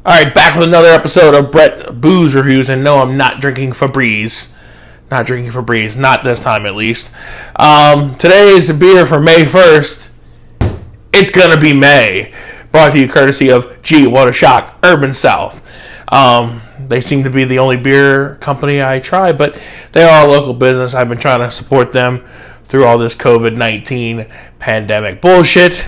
All right, back with another episode of Brett Booze Reviews, and no, I'm not drinking Febreze. Not drinking Febreze, not this time at least. Today's beer for May 1st. It's gonna be May. Brought to you courtesy of Gee, What a Shock, Urban South. They seem to be the only beer company I try, but they are a local business. I've been trying to support them through all this COVID-19 pandemic bullshit.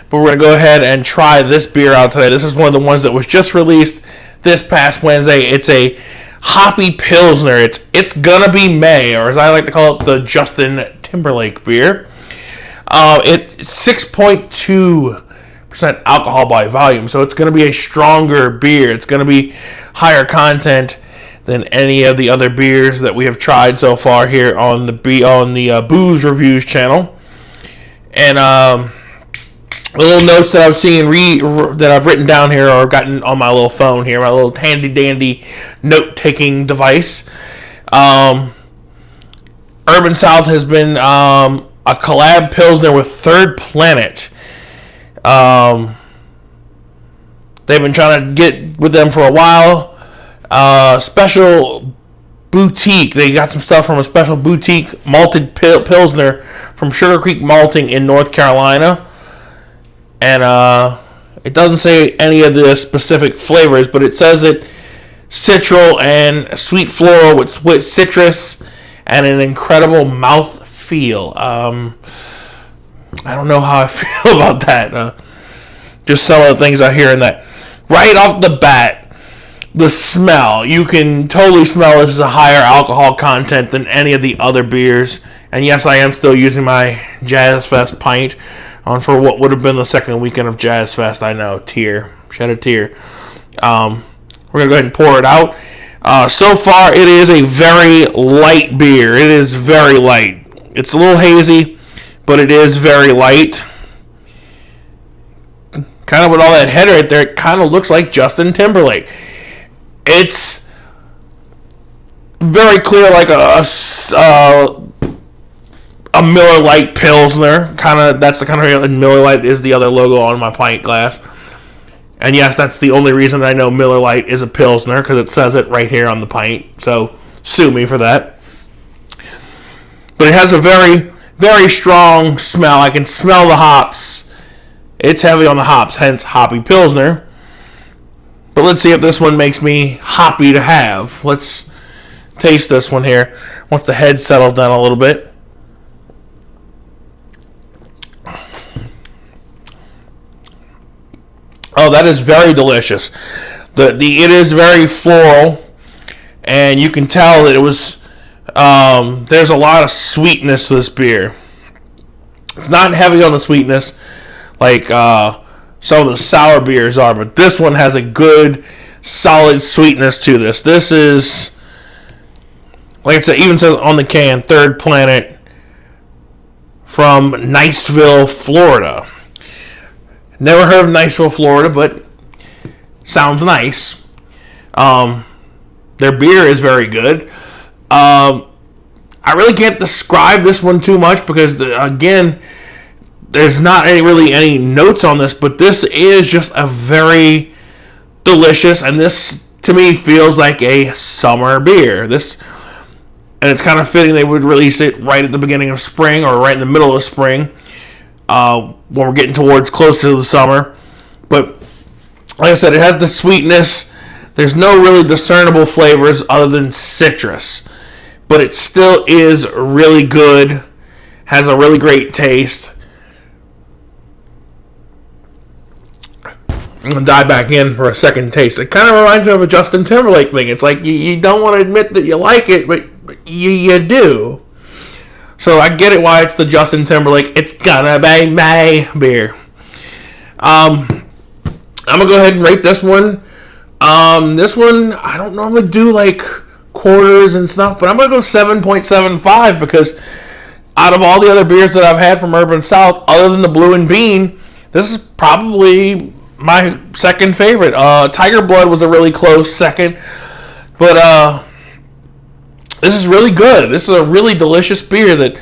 But we're going to go ahead and try this beer out today. This is one of the ones that was just released this past Wednesday. It's a hoppy Pilsner. It's going to be May, or as I like to call it, the Justin Timberlake beer. It's 6.2% alcohol by volume, so it's going to be a stronger beer. It's going to be higher content than any of the other beers that we have tried so far here on the Booze Reviews channel. And little notes that I've seen that I've written down here or gotten on my little phone here, my little handy dandy note taking device. Urban South has been a collab Pilsner with Third Planet. They've been trying to get with them for a while. Special boutique. They got some stuff from a special boutique malted Pilsner from Sugar Creek Malting in North Carolina. And it doesn't say any of the specific flavors, but it says it citral and sweet floral with citrus and an incredible mouth feel. I don't know how I feel about that. Just some of the things I hear in that. Right off the bat, the smell. You can totally smell this is a higher alcohol content than any of the other beers. And yes, I am still using my Jazz Fest pint on for what would have been the second weekend of Jazz Fest. I know, shed a tear. We're going to go ahead and pour it out. So far, it is a very light beer. It is very light. It's a little hazy, but it is very light. Kind of with all that head right there, it kind of looks like Justin Timberlake. It's very clear, like a Miller Lite Pilsner. That's the kind of Miller Lite is the other logo on my pint glass. And yes, that's the only reason I know Miller Lite is a Pilsner, because it says it right here on the pint. So sue me for that. But it has a very, very strong smell. I can smell the hops. It's heavy on the hops, hence hoppy Pilsner. But let's see if this one makes me hoppy to have. Let's taste this one here once the head settled down a little bit. Oh, that is very delicious. It is very floral, and you can tell that it was. There's a lot of sweetness to this beer. It's not heavy on the sweetness like some of the sour beers are, but this one has a good, solid sweetness to this. This is, like I said, even says on the can, Third Planet from Niceville, Florida. Never heard of Niceville, Florida, but sounds nice. Their beer is very good. I really can't describe this one too much because, again, there's not really any notes on this, but this is just a very delicious, and this, to me, feels like a summer beer. And it's kind of fitting they would release it right at the beginning of spring or right in the middle of spring. When we're getting towards closer to the summer. But like I said, it has the sweetness. There's no really discernible flavors other than citrus. But it still is really good. Has a really great taste. I'm going to dive back in for a second taste. It kind of reminds me of a Justin Timberlake thing. It's like you don't want to admit that you like it, but you do. So I get it why it's the Justin Timberlake It's Gonna Be May beer. I'm going to go ahead and rate this one. This one, I don't normally do like quarters and stuff, but I'm going to go 7.75 because out of all the other beers that I've had from Urban South, other than the Blue and Bean, this is probably my second favorite. Tiger Blood was a really close second, but this is really good. This is a really delicious beer that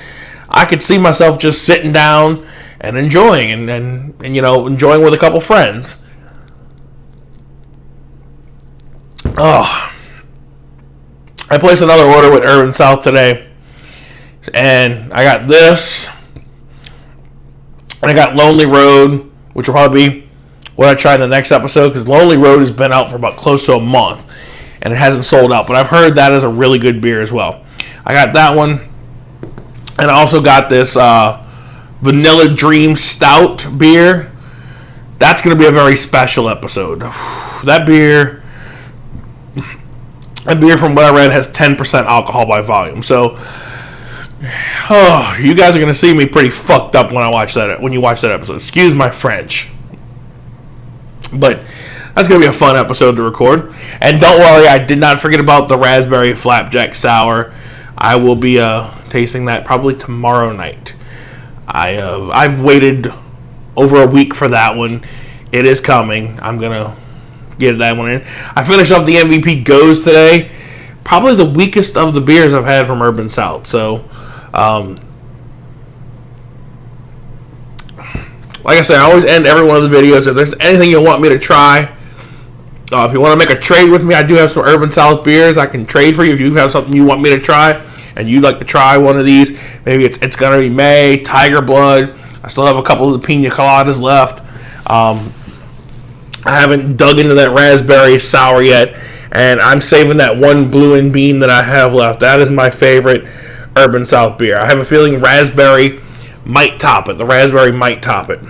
I could see myself just sitting down and enjoying and enjoying with a couple friends. Oh, I placed another order with Urban South today, and I got this, and I got Lonely Road, which will probably be what I try in the next episode, because Lonely Road has been out for about close to a month, and it hasn't sold out, but I've heard that is a really good beer as well. I got that one, and I also got this Vanilla Dream Stout beer. That's going to be a very special episode. That beer, from what I read, has 10% alcohol by volume. So, you guys are going to see me pretty fucked up when you watch that episode. Excuse my French. But that's going to be a fun episode to record. And don't worry, I did not forget about the Raspberry Flapjack Sour. I will be tasting that probably tomorrow night. I've waited over a week for that one. It is coming. I'm going to get that one in. I finished off the MVP Goes today. Probably the weakest of the beers I've had from Urban South. So, like I said, I always end every one of the videos. If there's anything you want me to try, if you want to make a trade with me, I do have some Urban South beers I can trade for you. If you have something you want me to try and you'd like to try one of these, maybe it's going to be May, Tiger Blood. I still have a couple of the Pina Coladas left. I haven't dug into that Raspberry Sour yet, and I'm saving that one Blue and Bean that I have left. That is my favorite Urban South beer. I have a feeling Raspberry might top it. The Raspberry might top it.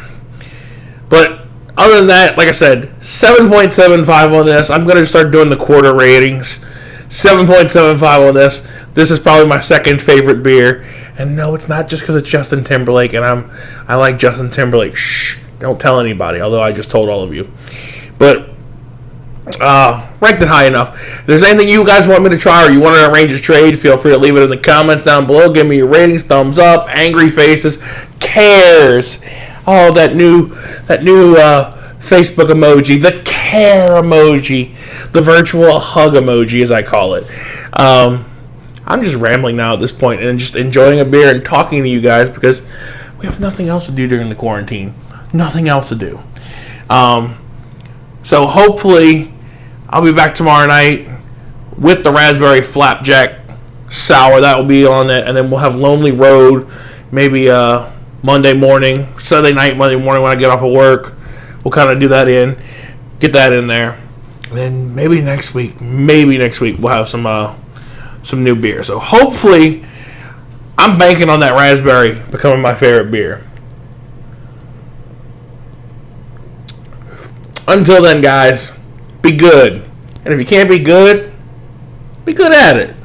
But other than that, like I said, 7.75 on this. I'm going to start doing the quarter ratings. 7.75 on this. This is probably my second favorite beer. And no, it's not just because it's Justin Timberlake, and I like Justin Timberlake. Shh, don't tell anybody, although I just told all of you. But ranked it high enough. If there's anything you guys want me to try or you want to arrange a trade, feel free to leave it in the comments down below. Give me your ratings, thumbs up, angry faces, cares. Oh, that new Facebook emoji, the care emoji, the virtual hug emoji, as I call it. I'm just rambling now at this point and just enjoying a beer and talking to you guys because we have nothing else to do during the quarantine. Nothing else to do. So hopefully I'll be back tomorrow night with the Raspberry Flapjack Sour. That will be on it. And then we'll have Lonely Road maybe Monday morning, Sunday night, Monday morning when I get off of work. We'll kind of do that get that in there. And then maybe next week we'll have some new beer. So hopefully I'm banking on that Raspberry becoming my favorite beer. Until then, guys, be good. And if you can't be good at it.